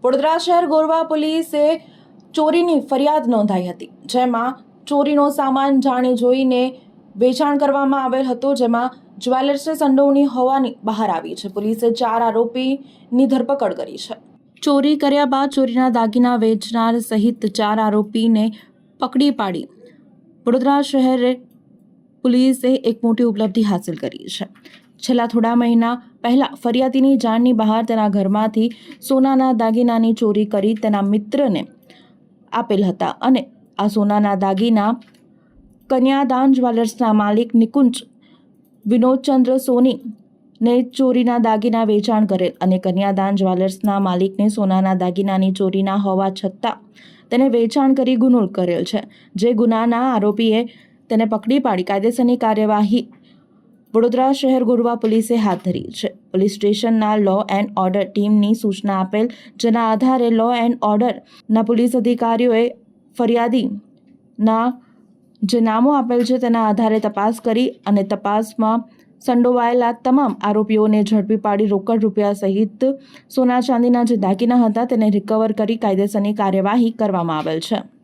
વડોદરા શહેર ગોરવા પોલીસે ચોરીની ફરિયાદ નોંધાઈ હતી, જેમાં ચોરીનો સામાન જાણી જોઈને વેચાણ કરવામાં આવેલ હતો, જેમાં જ્વેલર્સની સંડોવણી હોવાની બહાર આવી છે। પોલીસે 4 આરોપીની ધરપકડ કરી છે। ચોરી કર્યા બાદ ચોરીના દાગીના વેચનાર સહિત 4 આરોપીને પકડી પાડી વડોદરા શહેર પોલીસે એક મોટી ઉપલબ્ધિ હાંસલ કરી છે। છેલ્લા થોડા મહિના પહેલા ફરિયાદીની જાણની બહાર તેના ઘરમાંથી સોનાના દાગીનાની ચોરી કરી તેના મિત્રને આપેલ હતા અને આ સોનાના દાગીના કન્યાદાન જ્વેલર્સના માલિક નિકુંજ વિનોદચંદ્ર સોનીને ચોરીના દાગીના વેચાણ કરેલ અને કન્યાદાન જ્વેલર્સના માલિકને સોનાના દાગીનાની ચોરીના હોવા છતાં તેને વેચાણ કરી ગુનો કરેલ છે। જે ગુનાના આરોપીએ તેને પકડી પાડી કાયદેસરની કાર્યવાહી વડોદરા શહેર ગોરવા પોલીસે હાથ ધરી છે। પોલીસ સ્ટેશનના લો એન્ડ ઓર્ડર ટીમની સૂચના આપેલ, જેના આધારે લો એન્ડ ઓર્ડરના પોલીસ અધિકારીઓએ ફરિયાદીના જે નામો આપેલ છે તેના આધારે તપાસ કરી અને તપાસમાં સંડોવાયેલા તમામ આરોપીઓને ઝડપી પાડી રોકડ રૂપિયા સહિત સોના ચાંદીના જે દાગીના હતા તેને રિકવર કરી કાયદેસરની કાર્યવાહી કરવામાં આવેલ છે।